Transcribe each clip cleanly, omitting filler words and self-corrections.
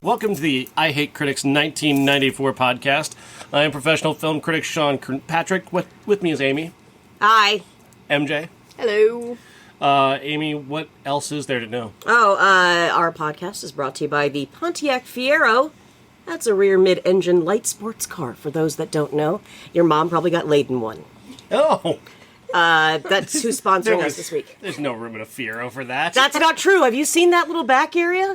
Welcome to the I Hate Critics 1994 podcast. I am professional film critic Sean Patrick. With me is Amy. Hi. MJ. Hello. Amy, what else is there to know? Our podcast is brought to you by the Pontiac Fiero. That's a rear mid-engine light sports car, for those that don't know. Your mom probably got laid in one. Oh! That's who's sponsoring us this week. There's no room in a Fiero for that. That's not true. Have you seen that little back area?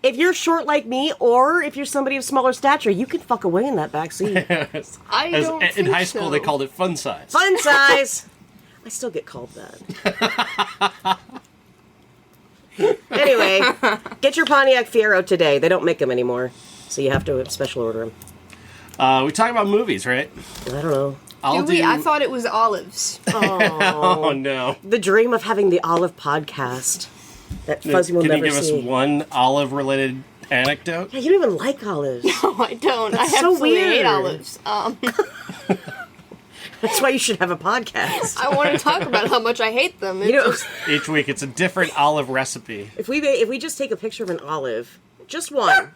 If you're short like me, or if you're somebody of smaller stature, you can fuck away in that back seat. In high school, they called it fun size. Fun size! I still get called that. Anyway, get your Pontiac Fiero today. They don't make them anymore, so you have to special order them. We talk about movies, right? I don't know. I thought it was olives. Oh, no. The dream of having the Olive podcast that Fuzzy will never see. Can you give us one olive-related anecdote? Yeah, you don't even like olives. No, I don't. That's I so absolutely weird. hate olives. That's why you should have a podcast. I want to talk about how much I hate them. Each week, it's a different olive recipe. If we just take a picture of an olive, just one,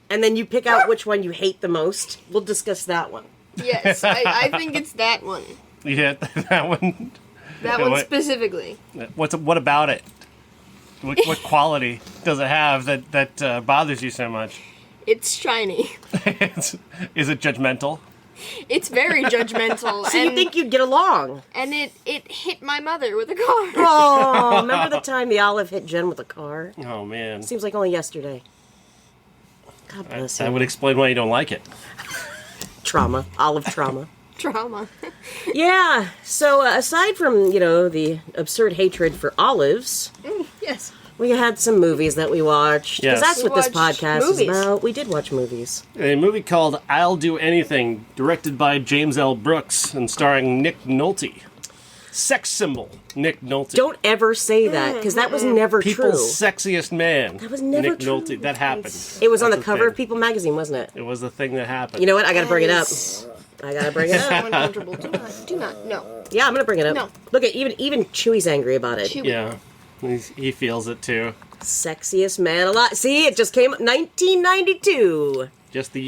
and then you pick out which one you hate the most, we'll discuss that one. Yes, I think it's that one. Yeah, that one. That one specifically. What about it? What quality does it have that bothers you so much? It's shiny. Is it judgmental? It's very judgmental. So you think you'd get along? And it hit my mother with a car. Oh, remember the time the olive hit Jen with a car? Oh, man. Seems like only yesterday. God bless you. That would explain why you don't like it. Trauma. Olive trauma. Trauma. Yeah. So aside from, the absurd hatred for olives, Yes. we had some movies that we watched. Because Yes. that's what this We watched podcast is movies. about. We did watch movies. A movie called I'll Do Anything, directed by James L. Brooks and starring Nick Nolte. Sex symbol, Nick Nolte. Don't ever say that, because that was never People's true. sexiest man. That was never Nick true. Nolte. That happened. It was on the That's a cover of thing. People magazine, wasn't it? It was the thing that happened. You know what? I gotta bring it up. Yes. I gotta bring it So up. uncomfortable. Do not. No. Yeah, I'm gonna bring it up. No. Look at even Chewy's angry about it. Chewy. Yeah, he feels it too. Sexiest man alive. See, it just came 1992. Just 2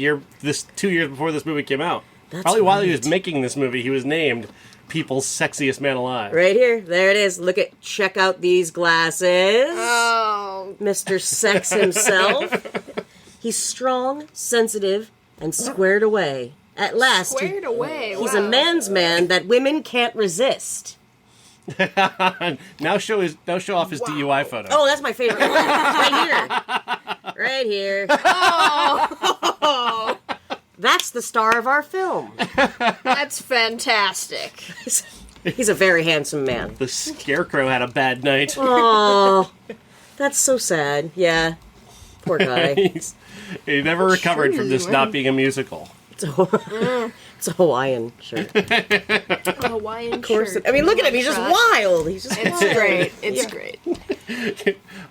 years before this movie came out. That's Probably while he was right. making this movie, he was named People's Sexiest Man Alive. Right here. There it is. Check out these glasses. Oh. Mr. Sex himself. He's strong, sensitive, and squared away. At last, Squared away. he's wow. a man's man that women can't resist. Now show off his DUI photo. Oh, that's my favorite one. Right here. Oh. That's the star of our film. That's fantastic. He's a very handsome man. The Scarecrow had a bad night. Oh, that's so sad. Yeah. Poor guy. He never recovered from this Truly, not being a musical. It's a Hawaiian shirt. A Hawaiian shirt. I mean, look at him. He's just wild. He's just It's wild. great. It's great.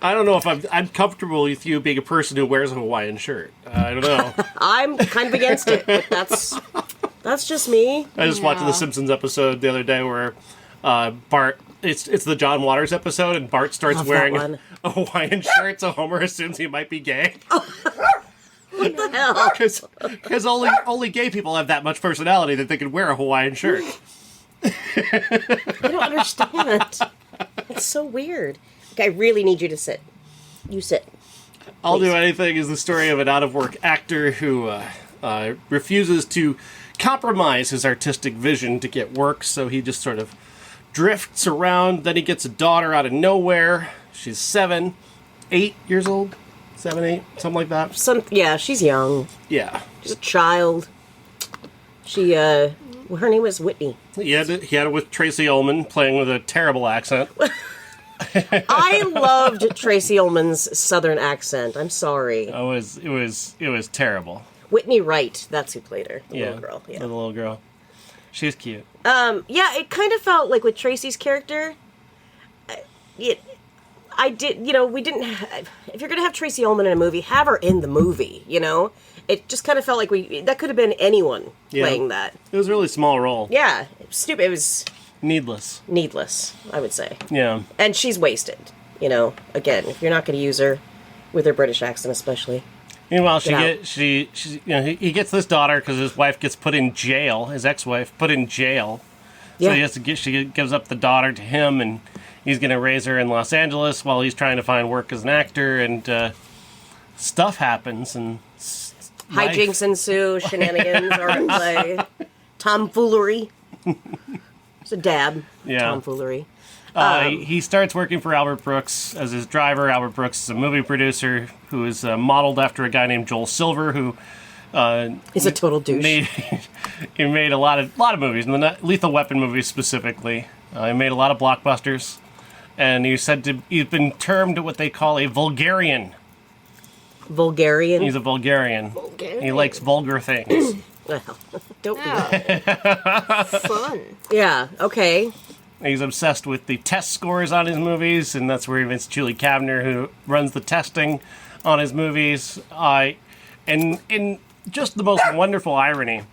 I don't know if I'm comfortable with you being a person who wears a Hawaiian shirt. I don't know. I'm kind of against it, but that's just me. I just watched the Simpsons episode the other day where Bart. It's the John Waters episode, and Bart starts Love that wearing one. a Hawaiian shirt, so Homer assumes he might be gay. What the hell? Because only gay people have that much personality that they can wear a Hawaiian shirt. I don't understand. It's so weird. Okay, I really need you to sit. You sit. I'll Do Anything is the story of an out-of-work actor who refuses to compromise his artistic vision to get work, so he just sort of drifts around. Then he gets a daughter out of nowhere. She's 8 years old. 7, 8, something like that. Yeah, she's young. Yeah. She's a child. Her name was Whittni. He had it with Tracey Ullman playing with a terrible accent. I loved Tracey Ullman's southern accent. I'm sorry. It was terrible. Whittni Wright, that's who played her. The Yeah, little girl. Yeah. the little girl. She's cute. Yeah, it kind of felt like with Tracy's character, we didn't. If you're gonna have Tracey Ullman in a movie, have her in the movie. It just kind of felt like that could have been anyone playing that. It was a really small role. Yeah, it was stupid. It was Needless. needless, I would say. Yeah. And she's wasted. Again, if you're not going to use her with her British accent, especially. Meanwhile, Yeah. he gets this daughter because his wife gets put in jail. His ex-wife put in jail. So Yeah. she gives up the daughter to him, and he's going to raise her in Los Angeles while he's trying to find work as an actor, and stuff happens, and Hijinks ensue, shenanigans are in play, tomfoolery. It's a dab. Yeah. Tomfoolery. He starts working for Albert Brooks as his driver. Albert Brooks is a movie producer who is modeled after a guy named Joel Silver, who He's a total douche. he made a lot of movies, the Lethal Weapon movies specifically. He made a lot of blockbusters, and he's been termed what they call a vulgarian. Vulgarian. He's a vulgarian. He likes vulgar things. Well, don't be that. Oh, fun. Yeah, okay. He's obsessed with the test scores on his movies, and that's where he meets Julie Kavner, who runs the testing on his movies. And in just the most wonderful irony,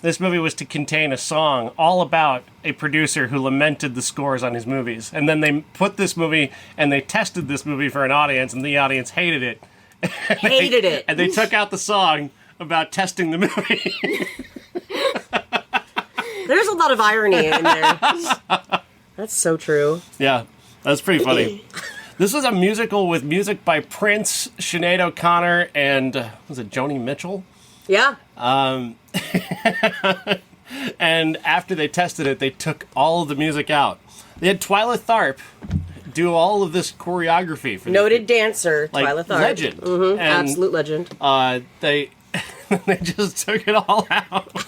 this movie was to contain a song all about a producer who lamented the scores on his movies. And then they put this movie, and they tested this movie for an audience, and the audience hated it. Hated it. And they took out the song about testing the movie. There's a lot of irony in there. That's so true. Yeah, that's pretty funny. This was a musical with music by Prince, Sinead O'Connor, and was it Joni Mitchell? Yeah. And after they tested it, they took all of the music out. They had Twyla Tharp do all of this choreography for Noted dancer, Twyla Tharp. legend. Mm-hmm. And, Absolute legend. they just took it all out.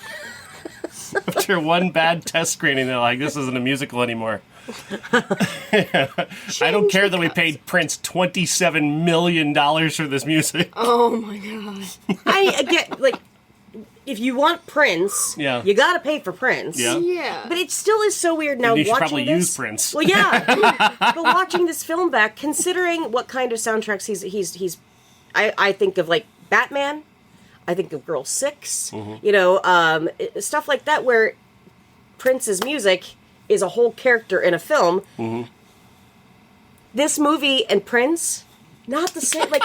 After one bad test screening, they're like, "This isn't a musical anymore." I don't care that we paid Prince $27 million for this music. Oh my god. I get, like, if you want Prince, Yeah. you gotta pay for Prince. Yeah. Yeah. But it still is so weird now You should watching probably this. use Prince. Well, yeah. But watching this film back, considering what kind of soundtracks he's I think of, like, Batman. I think of Girl 6. Mm-hmm. You know, stuff like that where Prince's music is a whole character in a film. Mm-hmm. This movie and Prince, not the same. Like,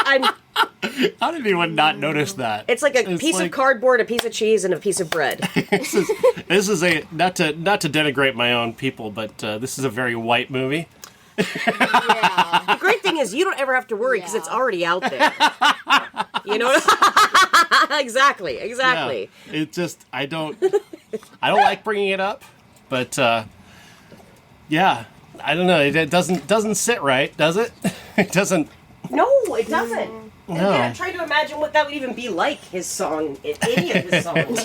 How did anyone not notice that? it's like a piece of cardboard, a piece of cheese, and a piece of bread. This is a not to denigrate my own people, but this is a very white movie. Yeah. The great thing is you don't ever have to worry because Yeah. it's already out there. You know? Exactly. Yeah. It just I don't like bringing it up, but yeah, I don't know. It doesn't sit right, does it? It doesn't. No, it doesn't. And No. again, I'm trying to imagine what that would even be like, his song, in any of his songs.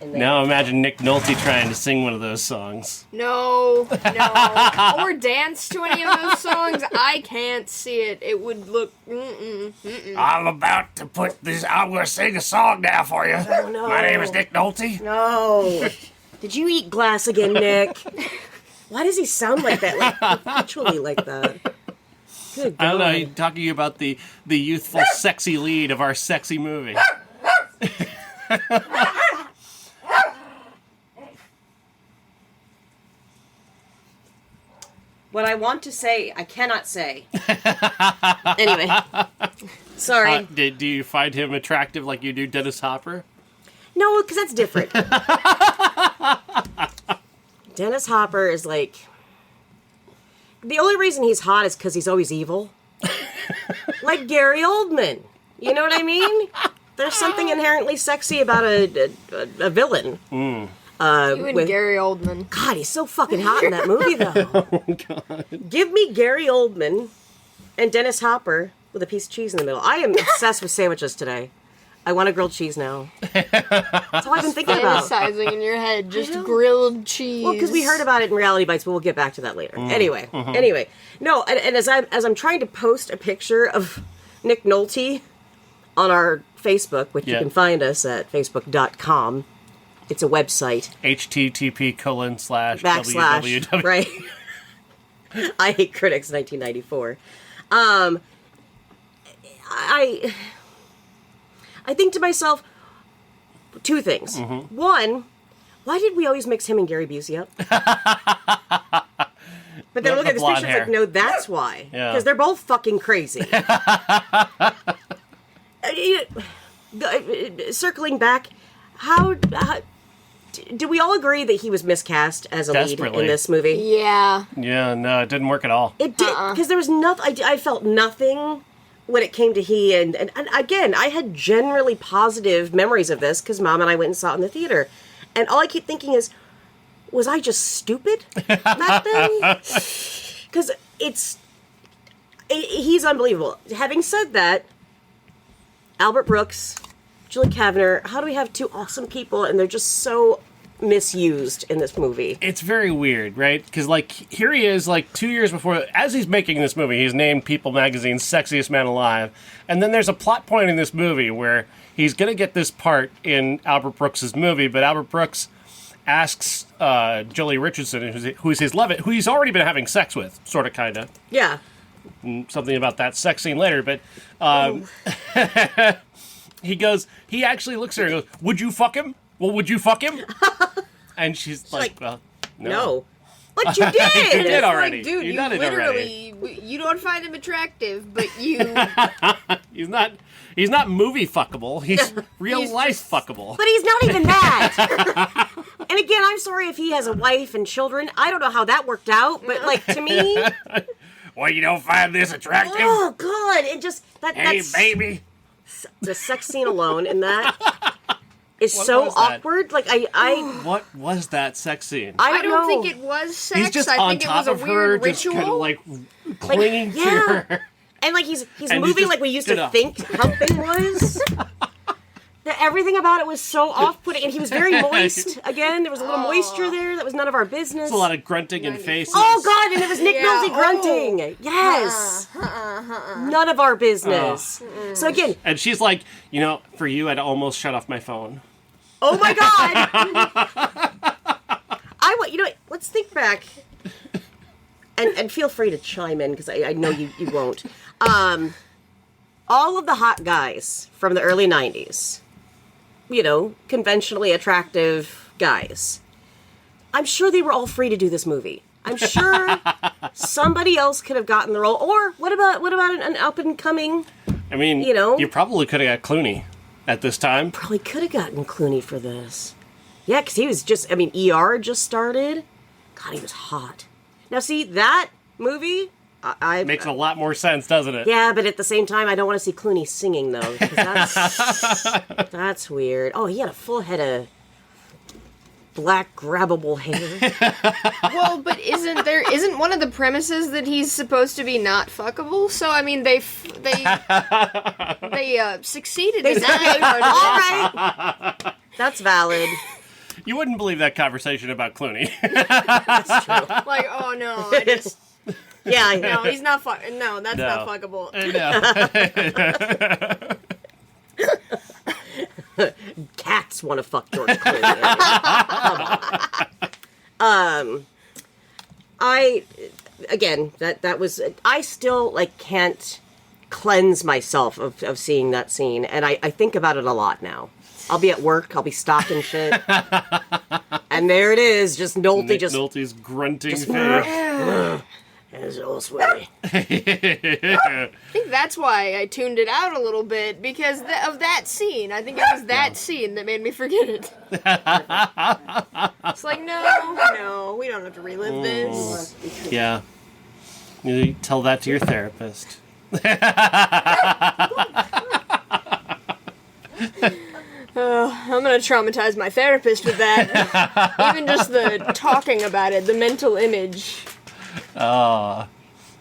And then- Now imagine Nick Nolte trying to sing one of those songs. No. Or dance to any of those songs. I can't see it. It would look. I'm about to put this. I'm going to sing a song now for you. Oh, no. My name is Nick Nolte. No. Did you eat glass again, Nick? Why does he sound like that? Like, perpetually like that? Good God. I don't know. You're talking about the youthful, sexy lead of our sexy movie. What I want to say, I cannot say. Anyway. Sorry. Do you find him attractive like you do Dennis Hopper? No, because that's different. Dennis Hopper is like... The only reason he's hot is because he's always evil. Like Gary Oldman. You know what I mean? There's something inherently sexy about a villain. You and Gary Oldman. God, he's so fucking hot in that movie, though. Oh, God. Give me Gary Oldman and Dennis Hopper with a piece of cheese in the middle. I am obsessed with sandwiches today. I want a grilled cheese now. That's all I've been thinking about. Fantasizing in your head, just grilled cheese. Well, because we heard about it in Reality Bites, but we'll get back to that later. Anyway, no, and as I'm trying to post a picture of Nick Nolte on our Facebook, which you can find us at facebook.com. It's a website. http://www. Right. I Hate Critics, 1994. I think to myself, two things. One, why did we always mix him and Gary Busey up? But then look at this blonde picture, it's hair. like, no, that's why. Yeah. Because they're both fucking crazy. Circling back, how do we all agree that he was miscast as a lead Desperately. in this movie? Yeah. Yeah, no, it didn't work at all. It did, because there was nothing, I felt nothing when it came to he, and again, I had generally positive memories of this, because Mom and I went and saw it in the theater, and all I keep thinking is, was I just stupid back then? Because he's unbelievable. Having said that, Albert Brooks, Julie Kavner, how do we have two awesome people and they're just so misused in this movie? It's very weird, right? Because, like, here he is, like, 2 years before, as he's making this movie, he's named People Magazine's Sexiest Man Alive. And then there's a plot point in this movie where he's going to get this part in Albert Brooks' movie, but Albert Brooks asks Jolie Richardson, who's his love it, who he's already been having sex with, sort of, kind of. Yeah. Something about that sex scene later, but he actually looks at her and goes, would you fuck him? Well, would you fuck him? And she's like, well, no. But you did! You did already. Like, dude, You you done it literally, you don't find him attractive, but you... He's not movie fuckable. He's real life fuckable. But he's not even that. And again, I'm sorry if he has a wife and children. I don't know how that worked out, but like to me, Well, you don't find this attractive? oh god, it just Hey, that's baby. the sex scene alone in that is What so was that? awkward. Like I What was that sex scene? don't I don't know. think it was sex. He's just I on think it top was a of her, weird just ritual. kind of like clinging to yeah. her. And like he's And he moving just like we used did to a- think humping was. Everything about it was so off-putting, and he was very moist. Again, there was a little moisture there that was none of our business. There's a lot of grunting and faces. Oh god, and it was Nick Yeah, Nolte oh. grunting. Yes. None of our business. So again, And she's like, for you, I'd almost shut off my phone. oh my god. Let's think back. And feel free to chime in, because I know you won't. All of the hot guys from the early 90s, conventionally attractive guys, I'm sure they were all free to do this movie. I'm sure somebody else could have gotten the role. Or what about an up and coming? I mean, you probably could have got Clooney at this time. Probably could have gotten Clooney for this. Yeah, because he was ER just started. God, he was hot. Now, see, that movie, Makes a lot more sense, doesn't it? yeah, but at the same time, I don't want to see Clooney singing, though, because that's weird. Oh, he had a full head of black, grabbable hair. Well, but isn't one of the premises that he's supposed to be not fuckable? So I mean, they succeeded in that. All right. That's valid. You wouldn't believe that conversation about Clooney. That's true. Like, oh no, I just Yeah, no, he's not no, that's not fuckable. Cats want to fuck George Clooney. I still can't cleanse myself of seeing that scene, and I think about it a lot now. I'll be at work, I'll be stocking shit, and there it is, just Nolte, Nick Nolte's grunting face. It's all sweaty. I think that's why I tuned it out a little bit, because of that scene. I think it was that scene that made me forget it. It's like, no, we don't have to relive this. Yeah. You tell that to your therapist. I'm gonna traumatize my therapist with that. Even just the talking about it, the mental image.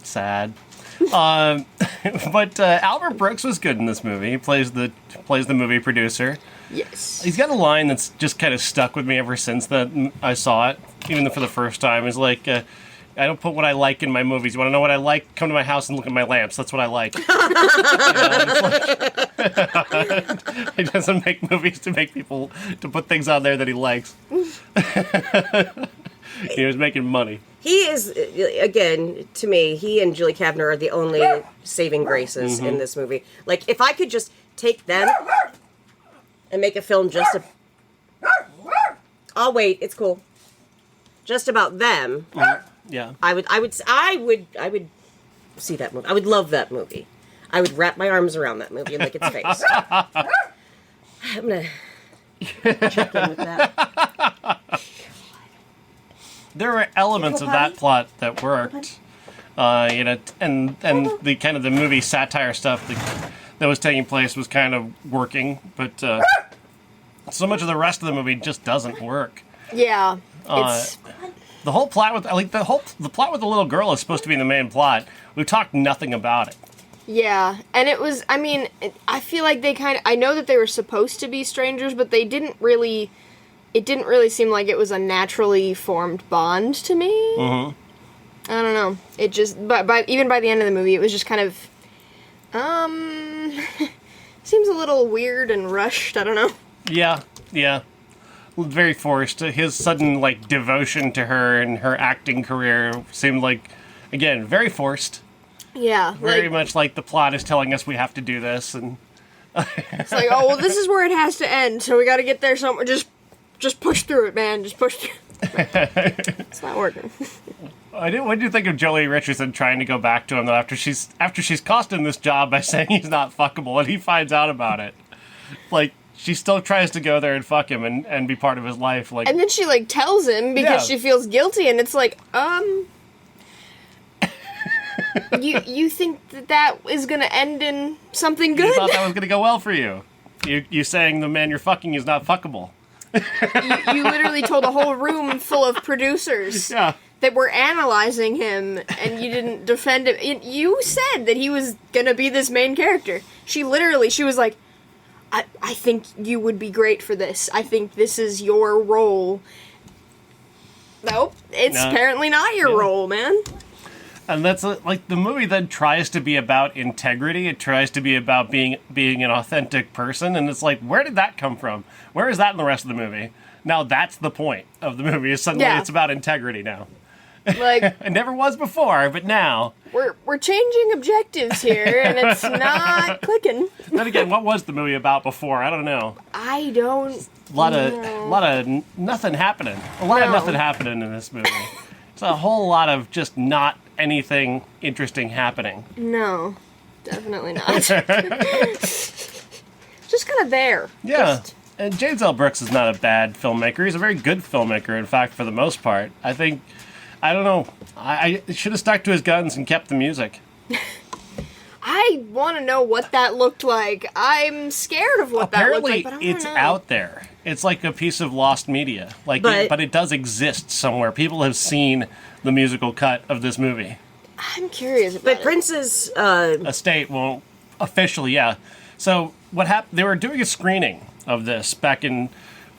Sad. But Albert Brooks was good in this movie. He plays the movie producer. Yes. He's got a line that's just kind of stuck with me ever since that I saw it, even for the first time. It's like, I don't put what I like in my movies. You want to know what I like? Come to my house and look at my lamps. That's what I like. He doesn't make movies to make people to put things on there that he likes. He was making money. He is, again, to me, he and Julie Kavner are the only saving graces in this movie. Like, if I could just take them and make a film I'll wait, it's cool. Just about them, Yeah. I would see that movie. I would love that movie. I would wrap my arms around that movie and lick its face. I'm gonna check in with that. There were elements of that plot that worked. And the kind of the movie satire stuff that was taking place was kind of working, but so much of the rest of the movie just doesn't work. Yeah, it's the whole plot with the plot with the little girl is supposed to be the main plot. We've talked nothing about it. yeah, and it was. I mean, I feel like they kind of. I know that they were supposed to be strangers, but they didn't really. It didn't really seem like it was a naturally formed bond to me. Mm-hmm. I don't know. It just, but even by the end of the movie, it was just kind of, seems a little weird and rushed. I don't know. Yeah. Very forced. His sudden, devotion to her and her acting career seemed like, again, very forced. Yeah. Very much like the plot is telling us we have to do this, and it's like, oh, well, this is where it has to end, so we gotta get there somewhere. Just push through it, man. Just push through it. It's not working. what do you think of Jolie Richardson trying to go back to him, though, after she's cost him this job by saying he's not fuckable, and he finds out about it? She still tries to go there and fuck him and be part of his life. And then she, tells him because she feels guilty, and it's like, you think that is gonna end in something good? You thought that was gonna go well for you. You saying the man you're fucking is not fuckable. You literally told a whole room full of producers that were analyzing him, and you didn't defend him. You said that he was gonna be this main character. She was like, I think you would be great for this. I think this is your role. Nope, it's apparently not your role, man. And that's the movie then tries to be about integrity. It tries to be about being an authentic person, and it's like, where did that come from? Where is that in the rest of the movie? Now that's the point of the movie. Is suddenly it's about integrity now. It never was before, but now we're changing objectives here, and it's not clicking. Then again, what was the movie about before? I don't know. I don't. A lot of nothing happening. A lot of nothing happening in this movie. It's a whole lot of just not anything interesting happening. No, definitely not. Just kind of there. Yeah. And James L. Brooks is not a bad filmmaker. He's a very good filmmaker, in fact, for the most part. I don't know. I should have stuck to his guns and kept the music. I want to know what that looked like. I'm scared of what that looked like, but I Apparently, it's know. out there. It's like a piece of lost media. But it does exist somewhere. People have seen the musical cut of this movie. I'm curious about But Prince's estate won't officially, So what happened? They were doing a screening of this back in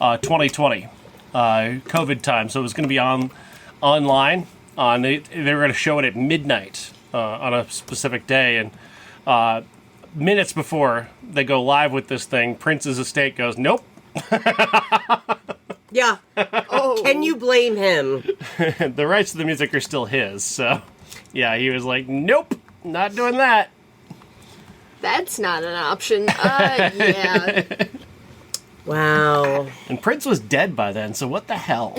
2020, COVID time. So it was going to be online. They were going to show it at midnight on a specific day, and minutes before they go live with this thing, Prince's estate goes, nope. Yeah. Oh. Can you blame him? The rights to the music are still his, so yeah, he was like, nope, not doing that. That's not an option. Yeah. Wow. And Prince was dead by then, so what the hell?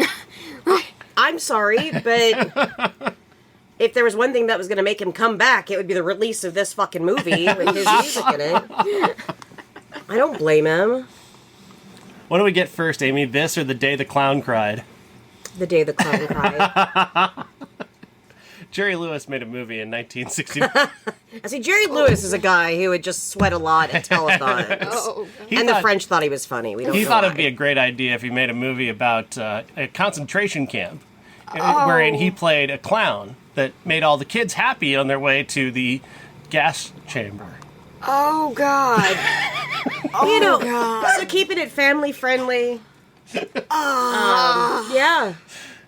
I'm sorry, but if there was one thing that was going to make him come back, it would be the release of this fucking movie with his music in it. I don't blame him. What do we get first, Amy? This or The Day the Clown Cried? The Day the Clown Cried. Jerry Lewis made a movie in 1969. I see, Jerry Lewis is a guy who would just sweat a lot at telethons. The French thought he was funny. He thought it'd be a great idea if he made a movie about a concentration camp, wherein he played a clown that made all the kids happy on their way to the gas chamber. Oh, God. God. So keeping it family friendly. Yeah.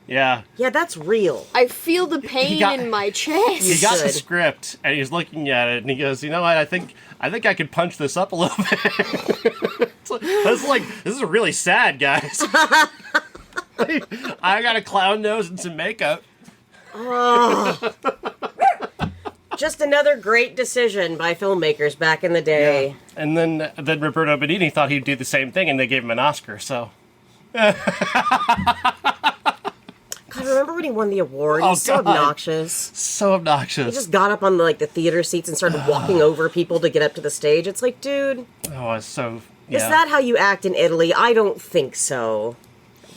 Yeah. Yeah, that's real. I feel the pain in my chest. He got the script, and he's looking at it, and he goes, you know what, I think I could punch this up a little bit. This is really sad, guys. I got a clown nose and some makeup. Oh. Just another great decision by filmmakers back in the day. Yeah. And then Roberto Benigni thought he'd do the same thing, and they gave him an Oscar, so... God, remember when he won the award? Oh, He's so God. obnoxious. So obnoxious. He just got up on the theater seats and started walking over people to get up to the stage. It's like, dude, Oh, it's so... Yeah. is that how you act in Italy? I don't think so.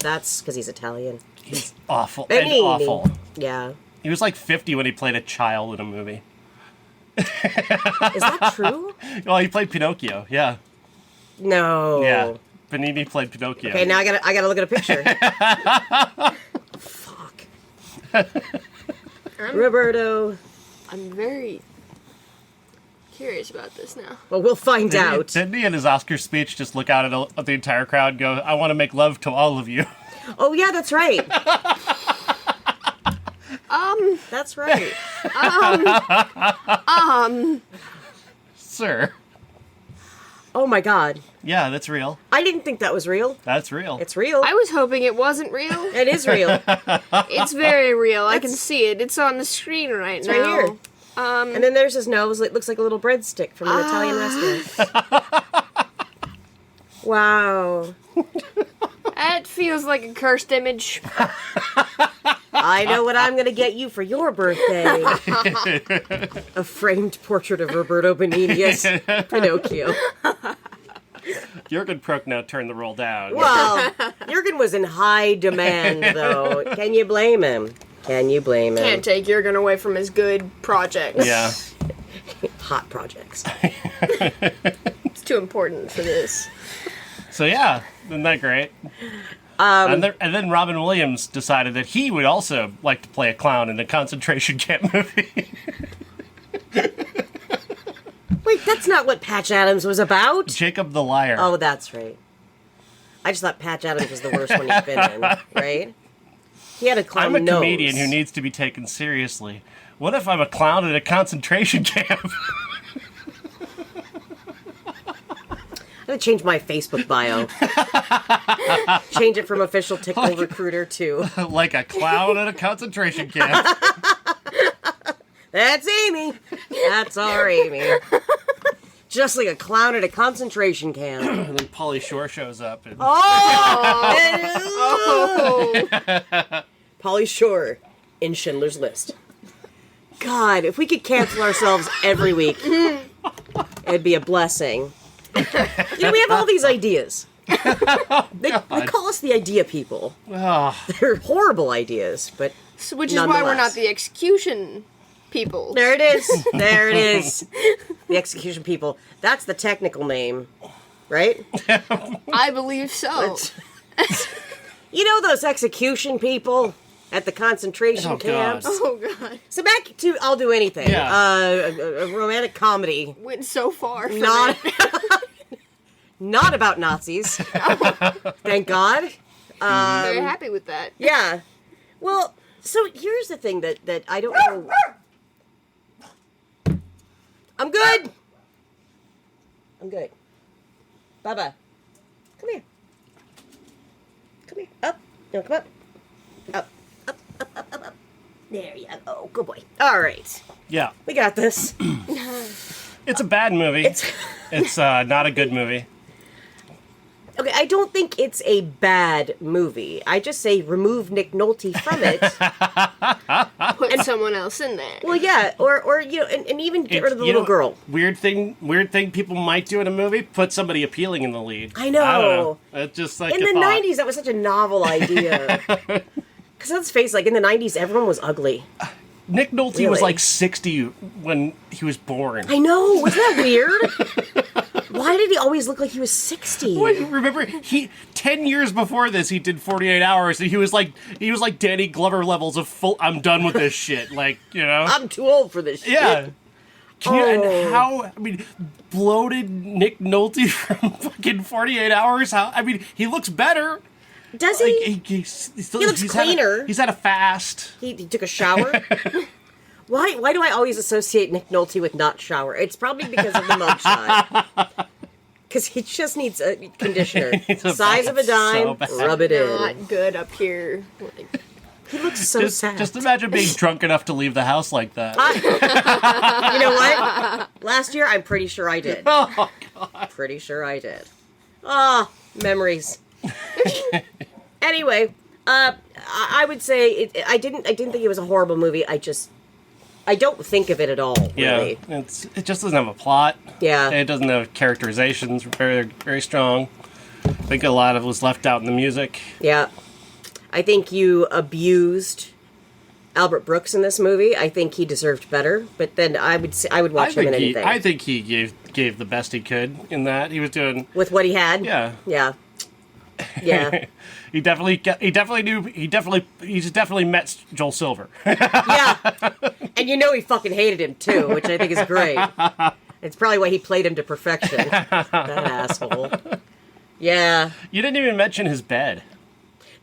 That's because he's Italian. He's awful. And And awful. Yeah. He was like 50 when he played a child in a movie. Is that true? Well, he played Pinocchio, yeah. No. Yeah. Benigni played Pinocchio. Okay, now I gotta look at a picture. Fuck. Roberto. I'm very curious about this now. Well, we'll find out. Didn't he in his Oscar speech just look out at the entire crowd and go, I want to make love to all of you? Oh yeah, that's right. That's right. Sir. Oh my god. Yeah, that's real. I didn't think that was real. That's real. It's real. I was hoping it wasn't real. It is real. It's very real. I can That's- see it. It's on the screen right now. Right here. And then there's his nose. It looks like a little breadstick from an Italian restaurant. Wow. That feels like a cursed image. I know what I'm going to get you for your birthday. A framed portrait of Roberto Benigni as Pinocchio. Jurgen Prochnow turned the role down. Well, Jurgen was in high demand, though. Can you blame him? Can you blame him? Can't take Jurgen away from his good projects. Yeah. Hot projects. It's too important for this. So yeah, isn't that great? And then Robin Williams decided that he would also like to play a clown in a concentration camp movie. Wait, that's not what Patch Adams was about. Jacob the Liar. Oh, that's right. I just thought Patch Adams was the worst one he's been in, right? He had a clown I'm a nose. comedian who needs to be taken seriously. What if I'm a clown at a concentration camp? I'm gonna change my Facebook bio. Change it from official tickle recruiter to Like a clown at a concentration camp. that's Amy. That's our Amy. Just like a clown at a concentration camp. And then Pauly Shore shows up. And Pauly Shore in Schindler's List. God, if we could cancel ourselves every week, it'd be a blessing. We have all these ideas. They call us the idea people. Oh, They're horrible ideas, but So, which is why we're Nonetheless. not the execution people. there it is. There it is. The execution people. That's the technical name, right? I believe so. You know those execution people at the concentration Oh, camps? God. Oh god, So back to I'll Do Anything. Yeah. A romantic comedy. went so far. From Not, it. not about Nazis. Thank God. Very happy with that. Yeah. Well, so here's the thing that I don't know. I'm good. I'm good. Baba, come here. Come here. Up. No, come up. Up. Up. Up. Up. Up. Up. There you go. Good boy. All right. yeah. We got this. It's a bad movie. It's not a good movie. Okay, I don't think it's a bad movie. I just say remove Nick Nolte from it. Put someone else in there. Well, yeah, or you know, and even get rid of the little girl. Weird thing people might do in a movie: put somebody appealing in the lead. I know. I don't know. It's just like In a the thought. 90s, that was such a novel idea. Because let's face it, like in the 90s, everyone was ugly. Nick Nolte was Really? like 60 when he was born. I know, wasn't that weird? Why did he always look like he was 60? What, remember, 10 years before this, he did 48 Hours, and he was like Danny Glover levels of full. I'm done with this shit. Like, you know. I'm too old for this shit. Yeah. Can you, Oh. and how, I mean, bloated Nick Nolte from fucking 48 Hours? How, I mean, he looks better. Does Like, he? he still, He looks he's cleaner. He's had a fast. He took a shower? Why do I always associate Nick Nolte with not shower? It's probably because of the mugshot. Because he just needs a conditioner. needs a Size of a bath so dime, bad. rub it in. Not good up here. Like, He looks so sad. Just imagine being drunk enough to leave the house like that. You know what? Last year, I'm pretty sure I did. Oh, God. Pretty sure I did. Ah, memories. Anyway, I would say I didn't think it was a horrible movie. I don't think of it at all. Really. Yeah, it just doesn't have a plot. Yeah. It doesn't have characterizations very, very strong. I think a lot of it was left out in the music. Yeah. I think you abused Albert Brooks in this movie. I think he deserved better, but then I would watch him in anything. I think he gave the best he could in that. He was doing with what he had. Yeah. Yeah. Yeah. He just definitely met Joel Silver. Yeah. And he fucking hated him too, which I think is great. It's probably why he played him to perfection. That asshole. Yeah. You didn't even mention his bed.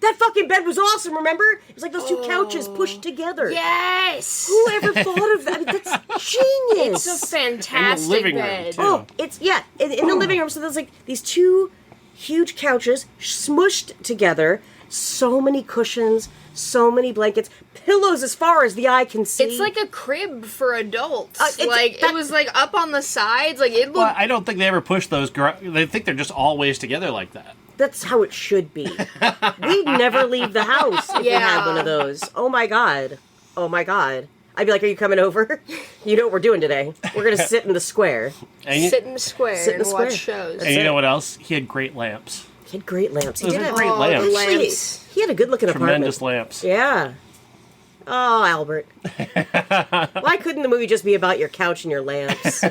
That fucking bed was awesome, remember? It was like those two couches pushed together. Yes! Whoever thought of that? I mean, that's genius. It's a fantastic in the living bed. room, too. It's, yeah, in the living room. So there's like these two huge couches smushed together. So many cushions, so many blankets, pillows as far as the eye can see. It's like a crib for adults. It was like up on the sides. Like it looked. Well, I don't think they ever push those. They think they're just always together like that. That's how it should be. We'd never leave the house if we had one of those. Oh my god. Oh my god. I'd be like, are you coming over? You know what we're doing today? We're going to sit in the square. Sit in the square and watch shows. And you know what else? He had great lamps. He had great lamps. He did have great lamps. The lamps. He had a good looking apartment. Tremendous lamps. Yeah. Oh, Albert. Why couldn't the movie just be about your couch and your lamps?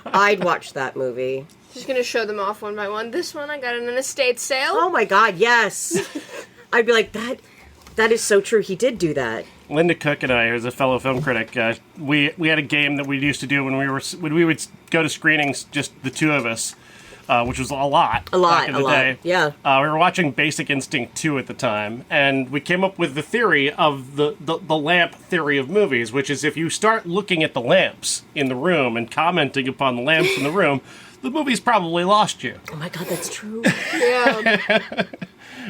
I'd watch that movie. Just gonna show them off one by one. This one I got in an estate sale. Oh my god, yes. I'd be like, that is so true. He did do that. Linda Cook and I, who's a fellow film critic, we had a game that we used to do when we would go to screenings, just the two of us, which was a lot back in the day. Yeah. We were watching Basic Instinct 2 at the time, and we came up with the theory of the lamp theory of movies, which is if you start looking at the lamps in the room and commenting upon the lamps in the room, the movie's probably lost you. Oh my god, that's true. Yeah.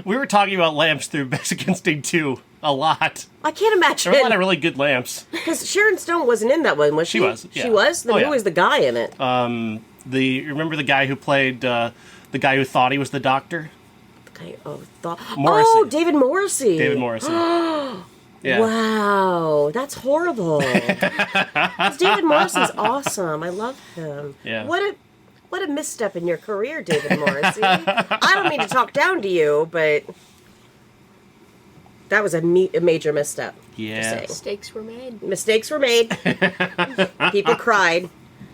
We were talking about lamps through Basic Instinct 2 a lot. I can't imagine. There were a lot of really good lamps. Because Sharon Stone wasn't in that one, was she? She was, yeah. She was? Then who was the guy in it? Remember the guy who played the guy who thought he was the doctor? Oh, David Morrissey. David Morrissey. Yeah. Wow, that's horrible. 'Cause David Morrissey's awesome. I love him. Yeah. What a misstep in your career, David Morrissey. I don't mean to talk down to you, but that was a major misstep. Yeah. Mistakes were made. Mistakes were made. People cried.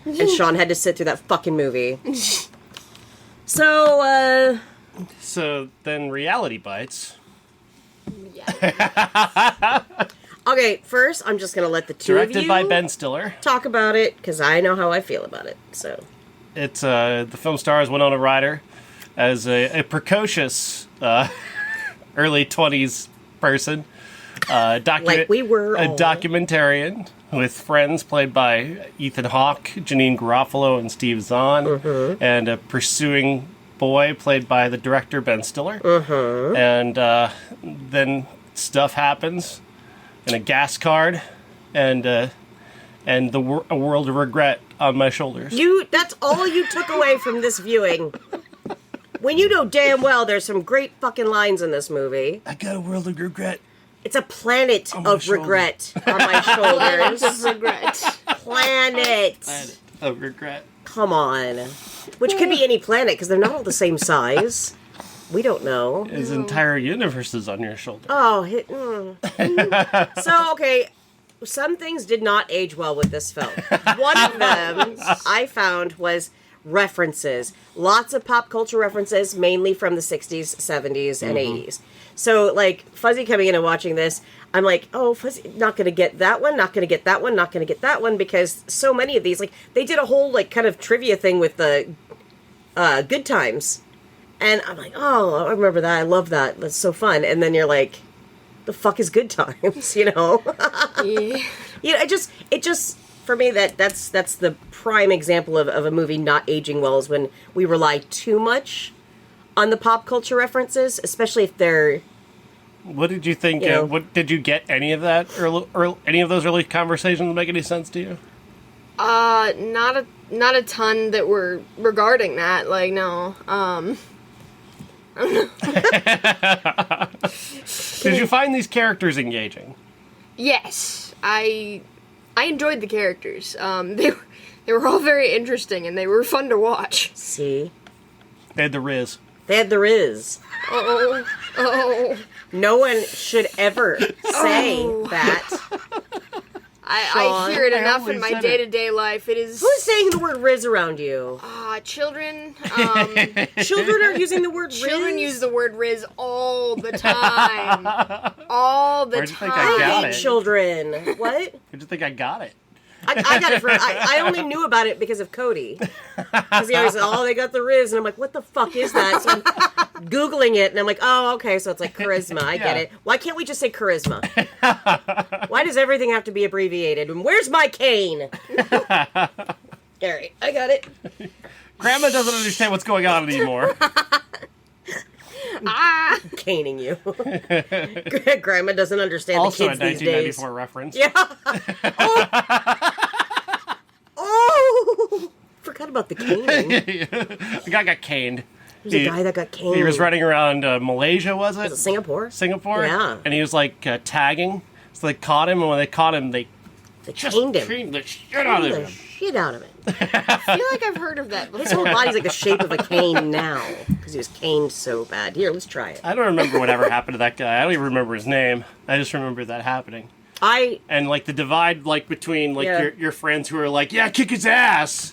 And Sean had to sit through that fucking movie. So then reality bites. Yeah. Okay, first I'm just going to let the two of you... Directed by Ben Stiller. ...talk about it, because I know how I feel about it, so... It's the film stars Winona Ryder as a precocious early 20s person, like we were a all. Documentarian with friends played by Ethan Hawke, Janeane Garofalo, and Steve Zahn, and a pursuing boy played by the director Ben Stiller. And then stuff happens, and a gas card, and a world of regret on my shoulders. That's all you took away from this viewing. When you know damn well there's some great fucking lines in this movie. I got a world of regret. It's a planet of regret on my shoulders. Of regret. Planet of regret. Come on. Which could be any planet, because they're not all the same size. We don't know. His entire universe is on your shoulder. Oh, So, okay, some things did not age well with this film. One of them I found was references. Lots of pop culture references, mainly from the 60s, 70s, and 80s. So, like, Fuzzy coming in and watching this, I'm like, oh, Fuzzy, not going to get that one, not going to get that one, not going to get that one, because so many of these, like, they did a whole, like, kind of trivia thing with the Good Times. And I'm like, oh, I remember that, I love that, that's so fun. And then you're like, the fuck is Good Times, you know? Yeah. You know, it just for me that's the prime example of a movie not aging well, is when we rely too much on the pop culture references, especially if they're... What did you think? What did you get any of that any of those early conversations make any sense to you? Not a ton that were regarding that. Like, no. Did you find these characters engaging? Yes, I enjoyed the characters. They were all very interesting and they were fun to watch. See? They had the Riz. They had the Riz. Oh. No one should ever say that. I hear it enough only in my said it. day-to-day life. It is... Who's saying the word Riz around you? Children. Children are using the word Riz? Children use the word Riz all the time. All the Where'd you time. think I got I it? hate children. What? How'd you think I got it? I got it for... I only knew about it because of Cody. Because he always said, oh, they got the Riz. And I'm like, what the fuck is that? So I'm Googling it, and I'm like, oh, okay, so it's like charisma. I get Yeah. it. Why can't we just say charisma? Why does everything have to be abbreviated? And where's my cane? All right, I got it. Grandma doesn't understand what's going on anymore. Caning you. Grandma doesn't understand Also the a kids these days. 1994 reference. Yeah. Oh! Forgot about the caning. The guy got caned. There's a guy that got caned. He was running around Malaysia, was it? Was it Singapore? Singapore? Yeah. And he was like tagging. So they caught him, and when they caught him, they They just caned him. caned the shit out of The him. shit out of it. I feel like I've heard of that His before. whole body's like the shape of a cane now because he was caned so bad. Here, let's try it. I don't remember whatever happened to that guy. I don't even remember his name. I just remember that happening. And like the divide, like between like Yeah. your friends who are like, yeah, kick his ass,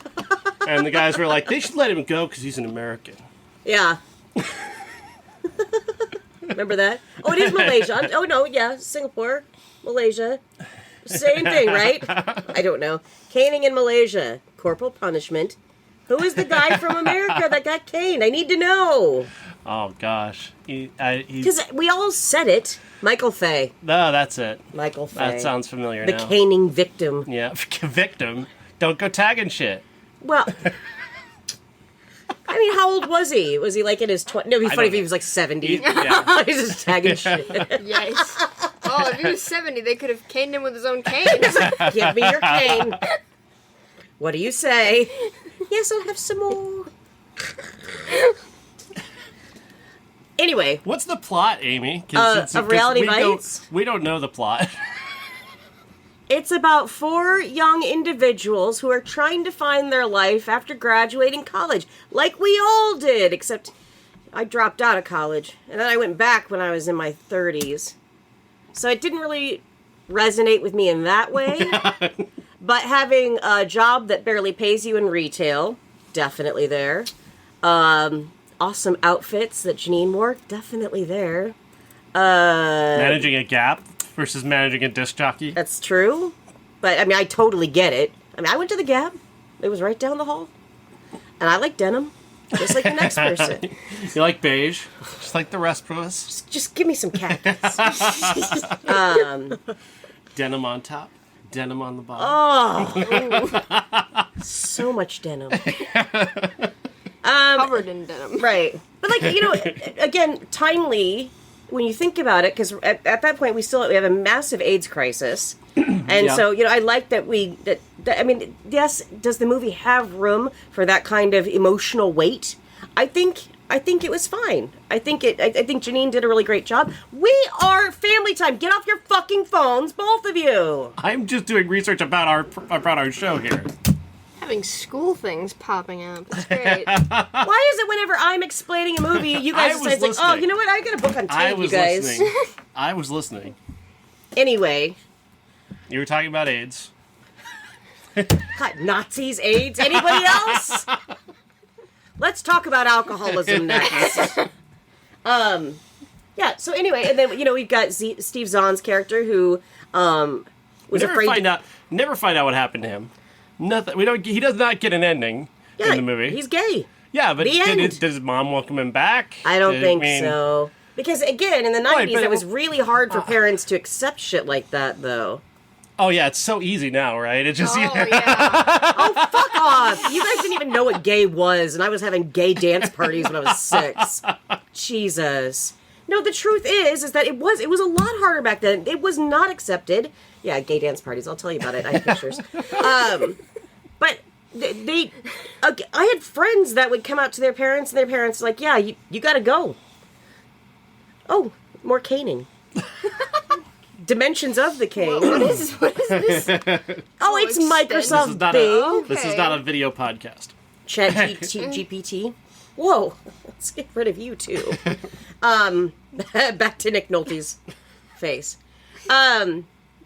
and the guys who are like, they should let him go because he's an American. Yeah. Remember that? Oh, it is Malaysia. Oh, no, yeah. Singapore, Malaysia. Same thing, right? I don't know. Caning in Malaysia. Corporal punishment. Who is the guy from America that got caned? I need to know. Oh gosh, Because we all said it. Michael Fay. No, that's it. Michael Fay. That sounds familiar The now. caning victim. Yeah, victim. Don't go tagging shit. Well, I mean, how old was he? Was he like in his 20s? No, it'd be funny if don't he was like 70. Yeah. He's just tagging shit. Yes. Oh, if he was 70, they could have caned him with his own cane. Give me your cane. What do you say? Yes, I'll have some more. Anyway. What's the plot, Amy? Of Reality Bites? We don't know the plot. It's about 4 young individuals who are trying to find their life after graduating college. Like we all did, except I dropped out of college. And then I went back when I was in my 30s. So it didn't really resonate with me in that way. But having a job that barely pays you in retail, definitely there. Awesome outfits that Jeanine wore, definitely there. Managing a Gap versus managing a disc jockey. That's true. But, I mean, I totally get it. I mean, I went to the Gap. It was right down the hall. And I like denim, just like the next person. You like beige, just like the rest of us. Just give me some khakis. Denim on top, denim on the bottom. Oh, so much denim. Covered in denim. Right. But, like, you know, again, timely when you think about it, because at that point we have a massive AIDS crisis. And Yeah. so, you know, I like that I mean, yes, does the movie have room for that kind of emotional weight? I think it was fine. I think Jeanine did a really great job. We are family time. Get off your fucking phones, both of you. I'm just doing research about our show here. Having school things popping up. It's great. Why is it whenever I'm explaining a movie, you guys I was decide, like, oh, listening. you know what? I got a book on I tape, you was guys. listening. I was listening. Anyway. You were talking about AIDS. God, Nazis, AIDS, anybody else? Let's talk about alcoholism next. Yeah, so anyway, and then, you know, we've got Steve Zahn's character who was afraid Never find out what happened to him. Nothing. He does not get an ending in the movie. He's gay. Yeah, but The end. did his mom welcome him back? I don't think so. Because, again, in the 90s, but it was really hard for parents to accept shit like that, though. Oh, yeah, it's so easy now, right? It just... Oh, yeah. Oh, fuck off! You guys didn't even know what gay was, and I was having gay dance parties when I was 6. Jesus. No, the truth is that it was a lot harder back then. It was not accepted. Yeah, gay dance parties. I'll tell you about it. I have pictures. But I had friends that would come out to their parents, and their parents were like, yeah, you gotta go. Oh, more caning. Dimensions of the cane. What is this? Oh, it's Microsoft This Bing. This is not a video podcast. Chat GPT. Whoa, let's get rid of you too. Back to Nick Nolte's face.